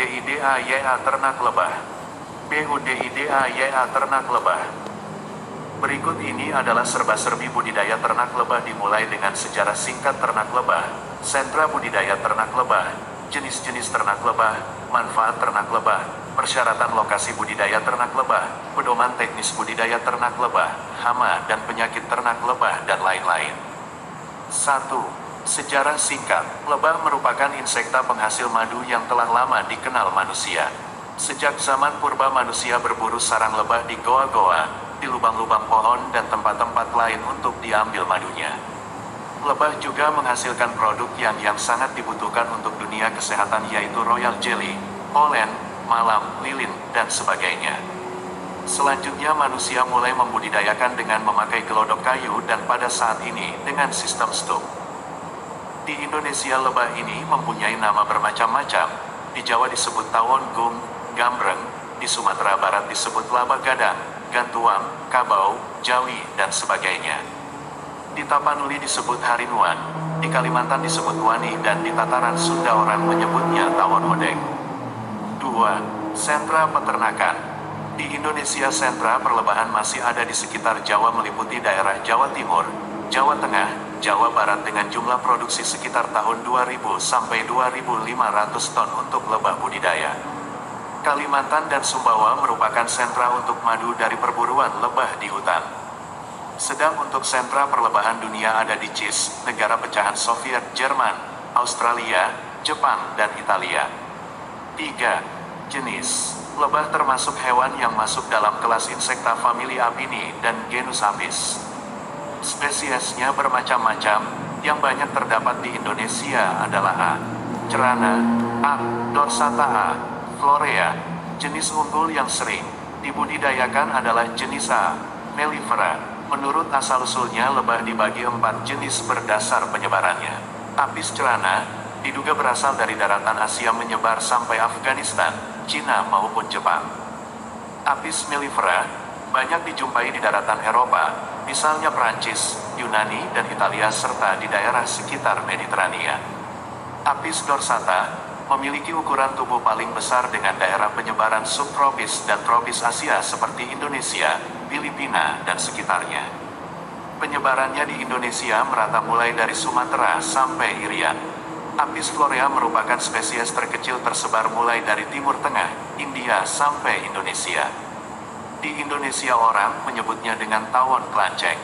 BUDIDAYA Ternak Lebah. BUDIDAYA Ternak Lebah. Berikut ini adalah serba-serbi budidaya ternak lebah dimulai dengan sejarah singkat ternak lebah, sentra budidaya ternak lebah, jenis-jenis ternak lebah, manfaat ternak lebah, persyaratan lokasi budidaya ternak lebah, pedoman teknis budidaya ternak lebah, hama dan penyakit ternak lebah dan lain-lain. 1. Sejarah singkat. Lebah merupakan insekta penghasil madu yang telah lama dikenal manusia. Sejak zaman purba manusia berburu sarang lebah di goa-goa, di lubang-lubang pohon dan tempat-tempat lain untuk diambil madunya. Lebah juga menghasilkan produk yang sangat dibutuhkan untuk dunia kesehatan yaitu royal jelly, polen, malam, lilin, dan sebagainya. Selanjutnya manusia mulai membudidayakan dengan memakai gelodok kayu dan pada saat ini dengan sistem stup. Di Indonesia lebah ini mempunyai nama bermacam-macam. Di Jawa disebut tawon gung, gambreng, di Sumatera Barat disebut laba gadang, gantuang, kabau, jawi, dan sebagainya. Di Tapanuli disebut harinuan, di Kalimantan disebut wani, dan di tataran Sunda orang menyebutnya tawon odeng. 2. Sentra peternakan. Di Indonesia sentra perlebahan masih ada di sekitar Jawa meliputi daerah Jawa Timur, Jawa Tengah, Jawa Barat dengan jumlah produksi sekitar tahun 2000 sampai 2500 ton untuk lebah budidaya. Kalimantan dan Sumbawa merupakan sentra untuk madu dari perburuan lebah di hutan. Sedang untuk sentra perlebahan dunia ada di CIS, negara pecahan Soviet, Jerman, Australia, Jepang, dan Italia. 3. Jenis. Lebah termasuk hewan yang masuk dalam kelas insekta famili Apini dan genus Apis. Spesiesnya bermacam-macam, yang banyak terdapat di Indonesia adalah A. cerana, A. dorsata, A. florea. Jenis unggul yang sering dibudidayakan adalah jenis A. mellifera. Menurut asal-usulnya lebah dibagi 4 jenis berdasar penyebarannya. Apis cerana diduga berasal dari daratan Asia menyebar sampai Afghanistan, Cina maupun Jepang. Apis mellifera banyak dijumpai di daratan Eropa, misalnya Prancis, Yunani, dan Italia serta di daerah sekitar Mediterania. Apis dorsata memiliki ukuran tubuh paling besar dengan daerah penyebaran subtropis dan tropis Asia seperti Indonesia, Filipina, dan sekitarnya. Penyebarannya di Indonesia merata mulai dari Sumatera sampai Irian. Apis florea merupakan spesies terkecil tersebar mulai dari Timur Tengah, India sampai Indonesia. Di Indonesia orang menyebutnya dengan tawon kelanceng.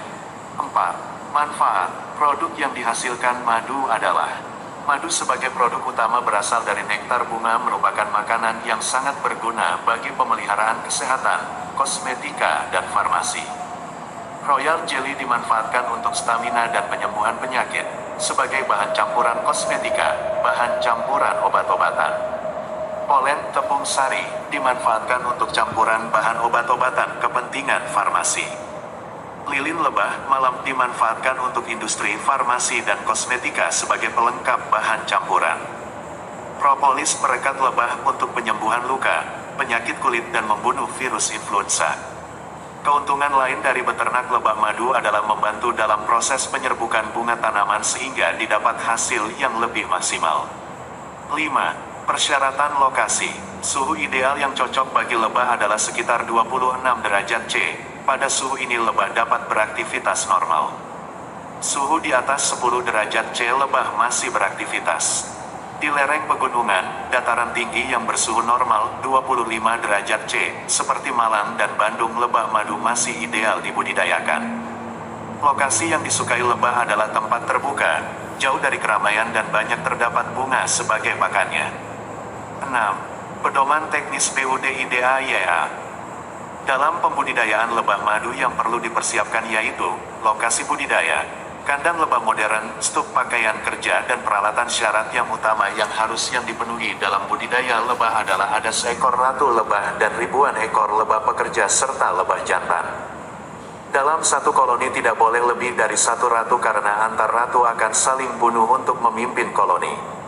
4. Manfaat. Produk yang dihasilkan madu adalah madu sebagai produk utama berasal dari nektar bunga merupakan makanan yang sangat berguna bagi pemeliharaan kesehatan, kosmetika, dan farmasi. Royal jelly dimanfaatkan untuk stamina dan penyembuhan penyakit, sebagai bahan campuran kosmetika, bahan campuran obat-obatan. Polen tepung sari dimanfaatkan untuk campuran bahan obat-obatan kepentingan farmasi. Lilin lebah malam dimanfaatkan untuk industri farmasi dan kosmetika sebagai pelengkap bahan campuran. Propolis merekat lebah untuk penyembuhan luka, penyakit kulit dan membunuh virus influenza. Keuntungan lain dari beternak lebah madu adalah membantu dalam proses penyerbukan bunga tanaman sehingga didapat hasil yang lebih maksimal. 5. Persyaratan lokasi. Suhu ideal yang cocok bagi lebah adalah sekitar 26 derajat C. Pada suhu ini lebah dapat beraktivitas normal. Suhu di atas 10 derajat C lebah masih beraktivitas. Di lereng pegunungan, dataran tinggi yang bersuhu normal 25 derajat C, seperti Malang dan Bandung lebah madu masih ideal dibudidayakan. Lokasi yang disukai lebah adalah tempat terbuka, jauh dari keramaian dan banyak terdapat bunga sebagai pakannya. 6. Pedoman teknis BUDIDAYA. Dalam pembudidayaan lebah madu yang perlu dipersiapkan yaitu lokasi budidaya, kandang lebah modern, stuk pakaian kerja, dan peralatan. Syarat yang utama yang dipenuhi dalam budidaya lebah adalah ada seekor ratu lebah dan ribuan ekor lebah pekerja serta lebah jantan. Dalam satu koloni tidak boleh lebih dari satu ratu karena antar ratu akan saling bunuh untuk memimpin koloni.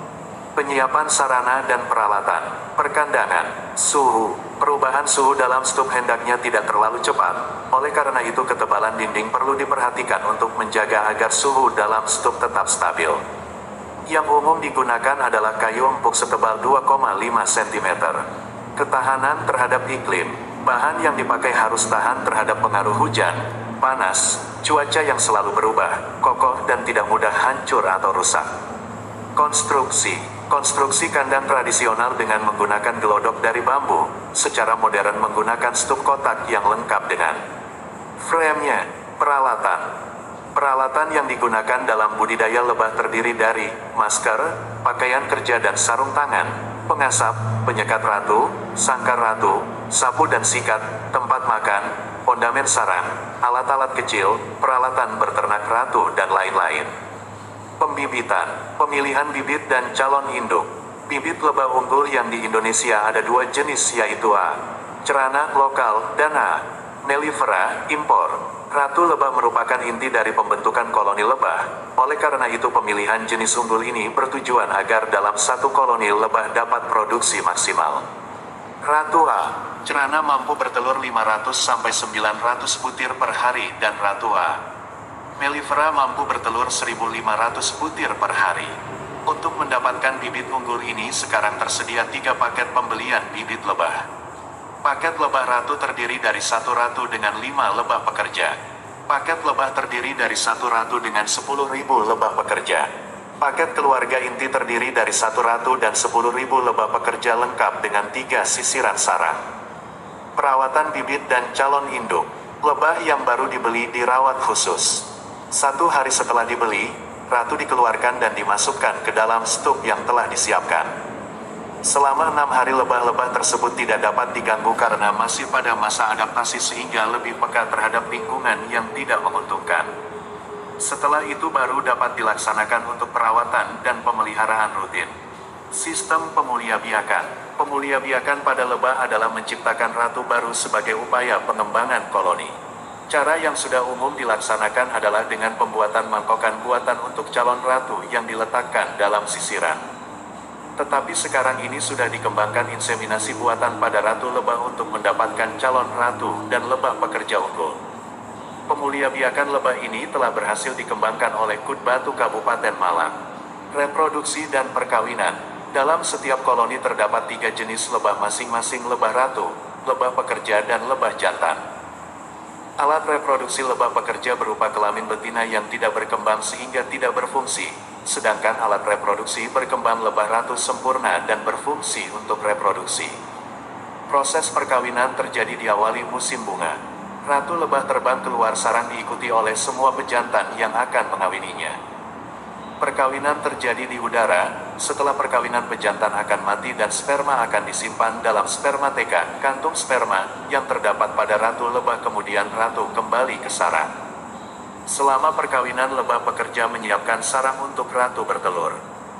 Penyiapan sarana dan peralatan, perkandangan, suhu. Perubahan suhu dalam stup hendaknya tidak terlalu cepat, oleh karena itu ketebalan dinding perlu diperhatikan untuk menjaga agar suhu dalam stup tetap stabil. Yang umum digunakan adalah kayu empuk setebal 2,5 cm. Ketahanan terhadap iklim. Bahan yang dipakai harus tahan terhadap pengaruh hujan, panas, cuaca yang selalu berubah, kokoh dan tidak mudah hancur atau rusak. Konstruksi. Konstruksi kandang tradisional dengan menggunakan gelodok dari bambu, secara modern menggunakan stup kotak yang lengkap dengan frame-nya. Peralatan yang digunakan dalam budidaya lebah terdiri dari masker, pakaian kerja dan sarung tangan, pengasap, penyekat ratu, sangkar ratu, sapu dan sikat, tempat makan, fondamen sarang, alat-alat kecil, peralatan berternak ratu dan lain-lain. Pembibitan, pemilihan bibit dan calon induk. Bibit lebah unggul yang di Indonesia ada 2 jenis yaitu A. Cerana lokal dan A. Mellifera impor. Ratu lebah merupakan inti dari pembentukan koloni lebah. Oleh karena itu pemilihan jenis unggul ini bertujuan agar dalam satu koloni lebah dapat produksi maksimal. Ratu A. Cerana mampu bertelur 500-900 butir per hari dan Ratu A. Mellifera mampu bertelur 1.500 butir per hari. Untuk mendapatkan bibit unggul ini sekarang tersedia 3 paket pembelian bibit lebah. Paket lebah ratu terdiri dari 1 ratu dengan 5 lebah pekerja. Paket lebah terdiri dari 1 ratu dengan 10.000 lebah pekerja. Paket keluarga inti terdiri dari 1 ratu dan 10.000 lebah pekerja lengkap dengan 3 sisiran sarang. Perawatan bibit dan calon induk. Lebah yang baru dibeli dirawat khusus. 1 hari setelah dibeli, ratu dikeluarkan dan dimasukkan ke dalam stup yang telah disiapkan. Selama 6 hari lebah-lebah tersebut tidak dapat diganggu karena masih pada masa adaptasi sehingga lebih peka terhadap lingkungan yang tidak menguntungkan. Setelah itu baru dapat dilaksanakan untuk perawatan dan pemeliharaan rutin. Sistem pemuliabiakan. Pemuliabiakan pada lebah adalah menciptakan ratu baru sebagai upaya pengembangan koloni. Cara yang sudah umum dilaksanakan adalah dengan pembuatan mangkokan buatan untuk calon ratu yang diletakkan dalam sisiran. Tetapi sekarang ini sudah dikembangkan inseminasi buatan pada ratu lebah untuk mendapatkan calon ratu dan lebah pekerja unggul. Pemuliabiakan lebah ini telah berhasil dikembangkan oleh KUD Batu Kabupaten Malang. Reproduksi dan perkawinan. Dalam setiap koloni terdapat 3 jenis lebah masing-masing lebah ratu, lebah pekerja dan lebah jantan. Alat reproduksi lebah pekerja berupa kelamin betina yang tidak berkembang sehingga tidak berfungsi, sedangkan alat reproduksi berkembang lebah ratu sempurna dan berfungsi untuk reproduksi. Proses perkawinan terjadi diawali musim bunga. Ratu lebah terbang keluar sarang diikuti oleh semua pejantan yang akan mengawininya. Perkawinan terjadi di udara. Setelah perkawinan pejantan akan mati dan sperma akan disimpan dalam spermateka, kantung sperma, yang terdapat pada ratu lebah kemudian ratu kembali ke sarang. Selama perkawinan lebah pekerja menyiapkan sarang untuk ratu bertelur.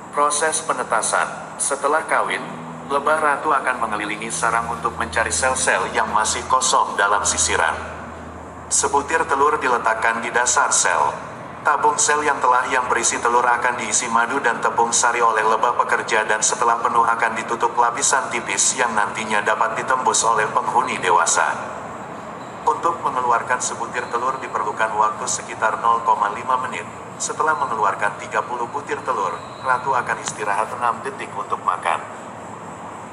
Proses penetasan. Setelah kawin, lebah ratu akan mengelilingi sarang untuk mencari sel-sel yang masih kosong dalam sisiran. Sebutir telur diletakkan di dasar sel. Tabung sel yang berisi telur akan diisi madu dan tepung sari oleh lebah pekerja dan setelah penuh akan ditutup lapisan tipis yang nantinya dapat ditembus oleh penghuni dewasa. Untuk mengeluarkan sebutir telur diperlukan waktu sekitar 0,5 menit. Setelah mengeluarkan 30 butir telur, ratu akan istirahat 6 detik untuk makan.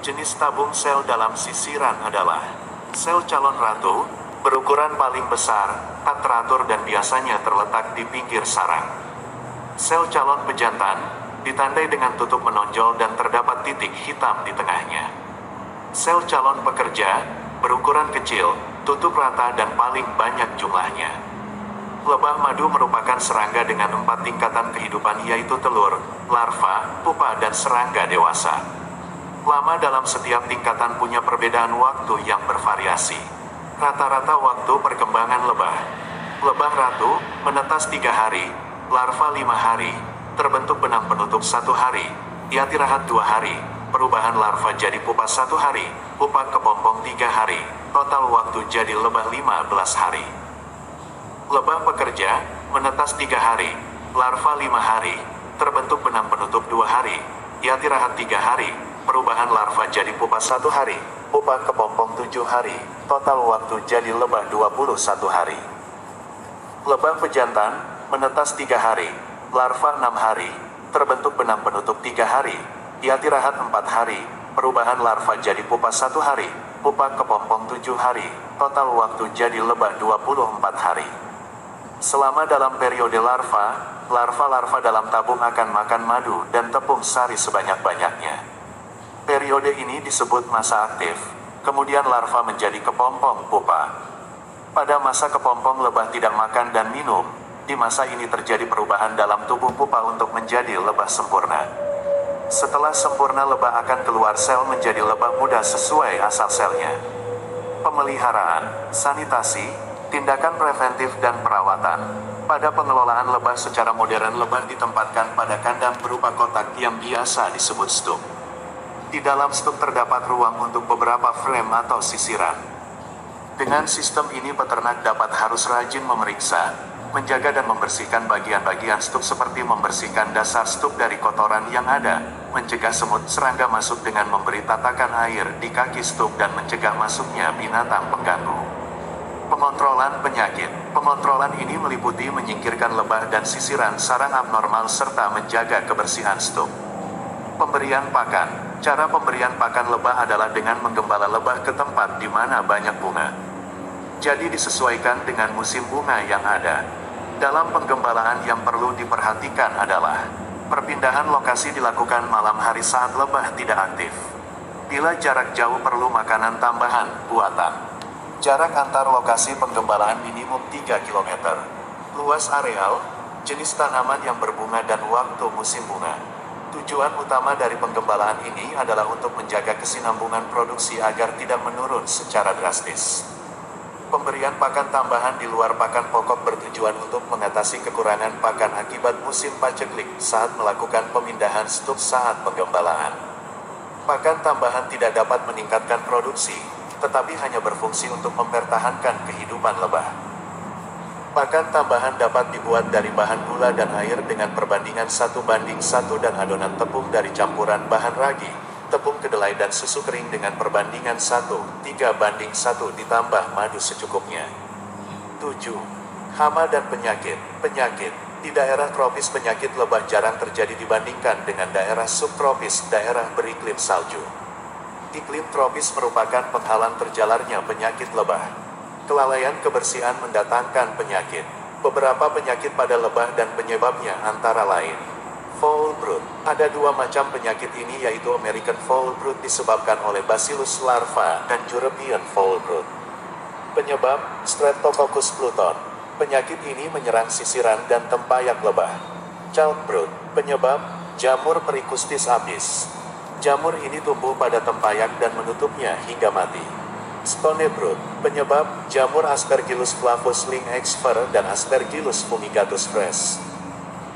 Jenis tabung sel dalam sisiran adalah sel calon ratu, berukuran paling besar, tak teratur dan biasanya terletak di pinggir sarang. Sel calon pejantan, ditandai dengan tutup menonjol dan terdapat titik hitam di tengahnya. Sel calon pekerja, berukuran kecil, tutup rata dan paling banyak jumlahnya. Lebah madu merupakan serangga dengan 4 tingkatan kehidupan yaitu telur, larva, pupa dan serangga dewasa. Lama dalam setiap tingkatan punya perbedaan waktu yang bervariasi. Rata-rata waktu perkembangan lebah. Lebah ratu, menetas 3 hari, larva 5 hari, terbentuk benang penutup 1 hari, istirahat 2 hari, perubahan larva jadi pupa 1 hari, pupa kepompong 3 hari, total waktu jadi lebah 15 hari. Lebah pekerja, menetas 3 hari, larva 5 hari, terbentuk benang penutup 2 hari, istirahat 3 hari, perubahan larva jadi pupa 1 hari, pupa kepompong 7 hari, total waktu jadi lebah 21 hari. Lebah pejantan, menetas 3 hari, larva 6 hari, Terbentuk benang penutup 3 hari, istirahat 4 hari, perubahan larva jadi pupa 1 hari, pupa kepompong 7 hari, total waktu jadi lebah 24 hari. Selama dalam periode larva dalam tabung akan makan madu dan tepung sari sebanyak-banyaknya. Periode ini disebut masa aktif, kemudian larva menjadi kepompong pupa. Pada masa kepompong lebah tidak makan dan minum, di masa ini terjadi perubahan dalam tubuh pupa untuk menjadi lebah sempurna. Setelah sempurna lebah akan keluar sel menjadi lebah muda sesuai asal selnya. Pemeliharaan, sanitasi, tindakan preventif dan perawatan. Pada pengelolaan lebah secara modern lebah ditempatkan pada kandang berupa kotak yang biasa disebut stuk. Di dalam stuk terdapat ruang untuk beberapa frame atau sisiran. Dengan sistem ini peternak dapat harus rajin memeriksa, menjaga dan membersihkan bagian-bagian stuk seperti membersihkan dasar stuk dari kotoran yang ada, mencegah semut serangga masuk dengan memberi tatakan air di kaki stuk dan mencegah masuknya binatang pengganggu. Pengontrolan penyakit. Pengontrolan ini meliputi menyingkirkan lebah dan sisiran sarang abnormal serta menjaga kebersihan stuk. Pemberian pakan. Cara pemberian pakan lebah adalah dengan menggembala lebah ke tempat di mana banyak bunga. Jadi disesuaikan dengan musim bunga yang ada. Dalam penggembalaan yang perlu diperhatikan adalah perpindahan lokasi dilakukan malam hari saat lebah tidak aktif. Bila jarak jauh perlu makanan tambahan, buatan. Jarak antar lokasi penggembalaan minimum 3 km. Luas areal, jenis tanaman yang berbunga dan waktu musim bunga. Tujuan utama dari penggembalaan ini adalah untuk menjaga kesinambungan produksi agar tidak menurun secara drastis. Pemberian pakan tambahan di luar pakan pokok bertujuan untuk mengatasi kekurangan pakan akibat musim paceklik saat melakukan pemindahan stuk saat penggembalaan. Pakan tambahan tidak dapat meningkatkan produksi, tetapi hanya berfungsi untuk mempertahankan kehidupan lebah. Pakan tambahan dapat dibuat dari bahan gula dan air dengan perbandingan 1:1 dan adonan tepung dari campuran bahan ragi, tepung kedelai dan susu kering dengan perbandingan 1:3 ditambah madu secukupnya. 7. Hama dan penyakit. Penyakit. Di daerah tropis penyakit lebah jarang terjadi dibandingkan dengan daerah subtropis, daerah beriklim salju. Iklim tropis merupakan penghalang terjalarnya penyakit lebah. Kelalaian kebersihan mendatangkan penyakit. Beberapa penyakit pada lebah dan penyebabnya antara lain Foul brood. Ada 2 macam penyakit ini yaitu American foul brood disebabkan oleh Bacillus larva dan European foul brood. Penyebab Streptococcus pluton. Penyakit ini menyerang sisiran dan tempayak lebah. Child brood. Penyebab jamur Pericustis apis. Jamur ini tumbuh pada tempayak dan menutupnya hingga mati. Stone brood. Penyebab jamur Aspergillus flavus Ling exfer dan Aspergillus fumigatus fresh.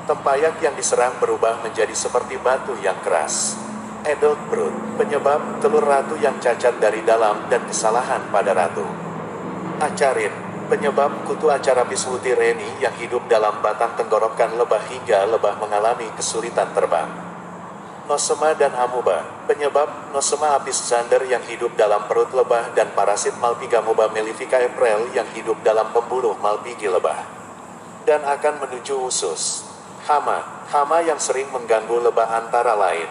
Tempayak yang diserang berubah menjadi seperti batu yang keras. Adult brood. Penyebab telur ratu yang cacat dari dalam dan kesalahan pada ratu. Acarin. Penyebab kutu Acarapis wutireni yang hidup dalam batang tenggorokan lebah hingga lebah mengalami kesulitan terbang. Nosema dan amuba. Penyebab Nosema apis zander yang hidup dalam perut lebah dan parasit Malpigamoeba mellifica april yang hidup dalam pembuluh malpighi lebah. Dan akan menuju usus. Hama yang sering mengganggu lebah antara lain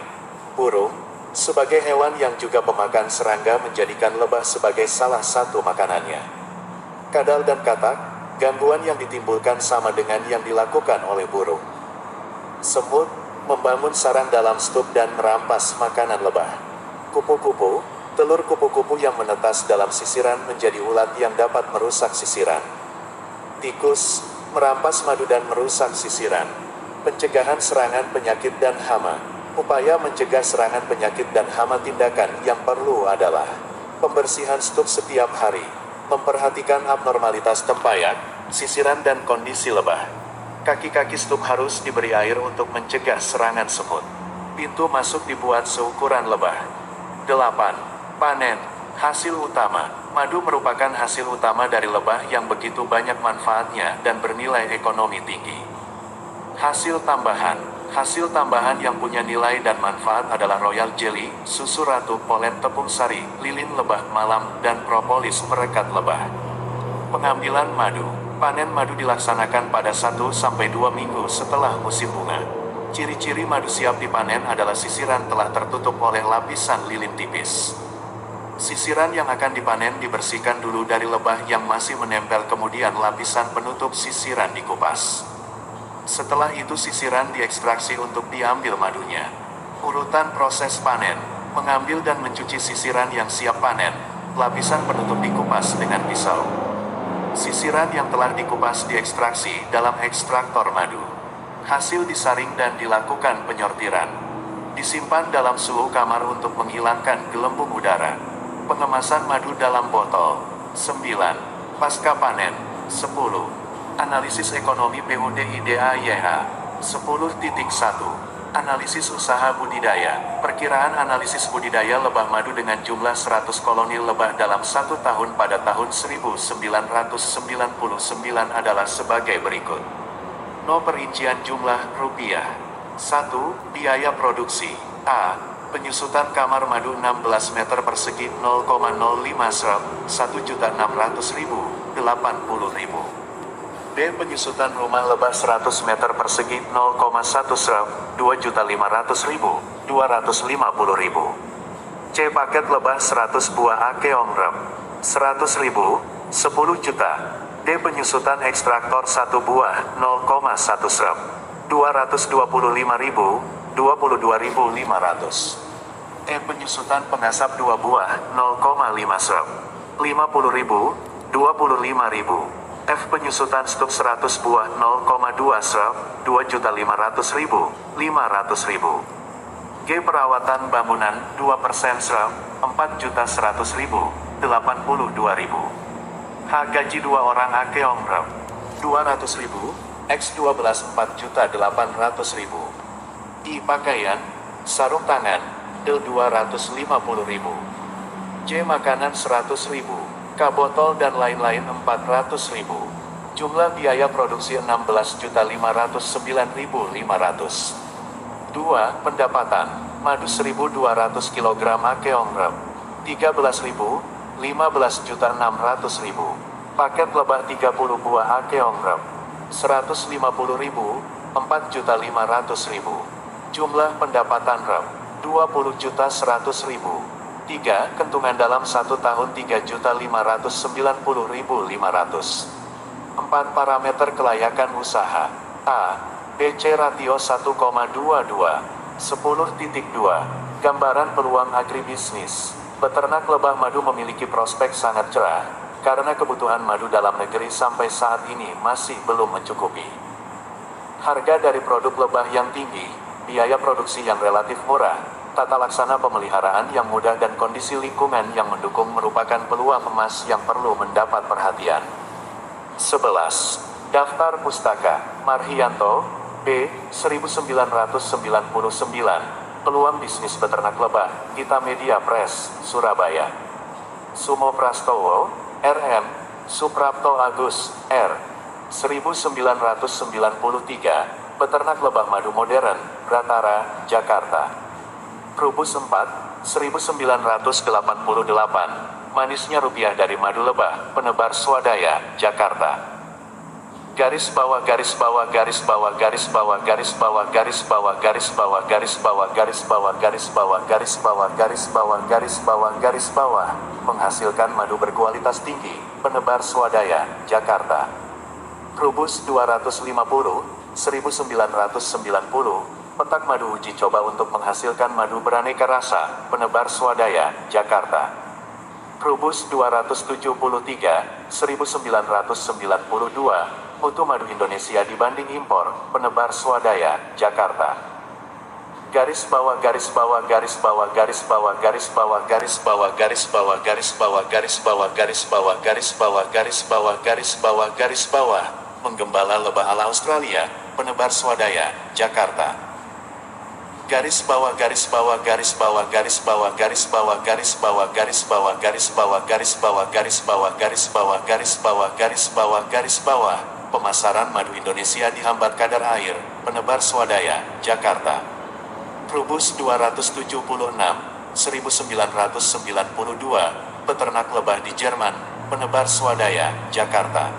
burung, sebagai hewan yang juga pemakan serangga menjadikan lebah sebagai salah satu makanannya. Kadal dan katak, gangguan yang ditimbulkan sama dengan yang dilakukan oleh burung. Semut, membangun sarang dalam stuk dan merampas makanan lebah. Kupu-kupu, telur kupu-kupu yang menetas dalam sisiran menjadi ulat yang dapat merusak sisiran. Tikus, merampas madu dan merusak sisiran. Pencegahan serangan penyakit dan hama. Upaya mencegah serangan penyakit dan hama tindakan yang perlu adalah pembersihan stuk setiap hari, memperhatikan abnormalitas tempayak, sisiran dan kondisi lebah. Kaki-kaki stuk harus diberi air untuk mencegah serangan semut. Pintu masuk dibuat seukuran lebah. 8. Panen. Hasil utama. Madu merupakan hasil utama dari lebah yang begitu banyak manfaatnya dan bernilai ekonomi tinggi. Hasil tambahan. Hasil tambahan yang punya nilai dan manfaat adalah royal jelly, susu ratu, polen tepung sari, lilin lebah malam, dan propolis perekat lebah. Pengambilan madu. Panen madu dilaksanakan pada 1-2 minggu setelah musim bunga. Ciri-ciri madu siap dipanen adalah sisiran telah tertutup oleh lapisan lilin tipis. Sisiran yang akan dipanen dibersihkan dulu dari lebah yang masih menempel, kemudian lapisan penutup sisiran dikupas. Setelah itu sisiran diekstraksi untuk diambil madunya. Urutan proses panen: mengambil dan mencuci sisiran yang siap panen. Lapisan penutup dikupas dengan pisau. Sisiran yang telah dikupas diekstraksi dalam ekstraktor madu. Hasil disaring dan dilakukan penyortiran. Disimpan dalam suhu kamar untuk menghilangkan gelembung udara. Pengemasan madu dalam botol. 9. Pasca panen. 10. Analisis ekonomi PUDIDAYH. 10.1. Analisis usaha budidaya. Perkiraan analisis budidaya lebah madu dengan jumlah 100 koloni lebah dalam 1 tahun pada tahun 1999 adalah sebagai berikut. No perincian jumlah rupiah. 1. Biaya produksi. A. Penyusutan kamar madu 16 meter persegi 0,05 srep, 1.600.000, 80.000. B. Penyusutan rumah lebah 100 meter persegi 0,1 srep, 2.500.000, 250.000. C. Paket lebah 100 buah akeongrem, 100.000, 10 juta. D. Penyusutan ekstraktor 1 buah 0,1 srep, 225.000, 22.500. E. Penyusutan pengasap 2 buah 0,5 srep, 50.000, 25.000. F. Penyusutan stuk 100 buah 0,2 srep, 2.500.000, 500.000. G. Perawatan bangunan 2% srep, 4.100.000, 82.000. H. Gaji 2 orang akeongrem, 200.000, X 12 4.800.000. I. Pakaian, sarung tangan, L 250.000. J. Makanan 100.000, K. Botol dan lain-lain 400.000. Jumlah biaya produksi 16.509.500. 2. Pendapatan, madu 1.200 kg akeongrem, 13.000, 15.600.000. Paket lebah 30 buah akeongrem, 150.000, 4.500.000. Jumlah pendapatan rep, 20.100.000. 3. Kentungan dalam 1 tahun 3.590.500. 4. Parameter kelayakan usaha. A. BC ratio 1,22. 10.2. Gambaran peluang agribisnis. Peternak lebah madu memiliki prospek sangat cerah, karena kebutuhan madu dalam negeri sampai saat ini masih belum mencukupi. Harga dari produk lebah yang tinggi, biaya produksi yang relatif murah, tata laksana pemeliharaan yang mudah dan kondisi lingkungan yang mendukung merupakan peluang emas yang perlu mendapat perhatian. 11. Daftar Pustaka Marhianto, B. 1999. Peluang bisnis beternak lebah, Gita Media Press, Surabaya. Sumo Prastowo, RM. Suprapto Agus, R. 1993. Peternak lebah madu modern, Ratara, Jakarta. Rubus 4, 1988. Manisnya rupiah dari madu lebah, penebar swadaya, Jakarta. Garis bawah garis bawah garis bawah garis bawah garis bawah garis bawah garis bawah garis bawah garis bawah garis bawah garis bawah garis bawah garis bawah garis bawah menghasilkan madu berkualitas tinggi, penebar swadaya, Jakarta. Rubus 250, 1990, petak madu uji coba untuk menghasilkan madu beraneka rasa, penebar swadaya, Jakarta. Rubus 273, 1992, mutu madu Indonesia dibanding impor, penebar swadaya, Jakarta. Garis bawah garis bawah garis bawah garis bawah garis bawah garis bawah garis bawah garis bawah garis bawah garis bawah garis bawah garis bawah garis bawah garis bawah menggembala lebah ala Australia, penebar swadaya, Jakarta. Garis bawah garis bawah garis bawah garis bawah garis bawah garis bawah garis bawah garis bawah garis bawah garis bawah garis bawah garis bawah garis bawah garis bawah pemasaran madu Indonesia dihambat kadar air, penebar swadaya, Jakarta. Rubus 276, 1992, peternak lebah di Jerman, penebar swadaya, Jakarta.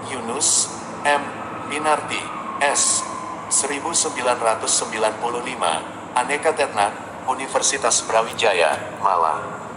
Yunus, M. Binarti, S. 1995, Aneka Ternak, Universitas Brawijaya, Malang.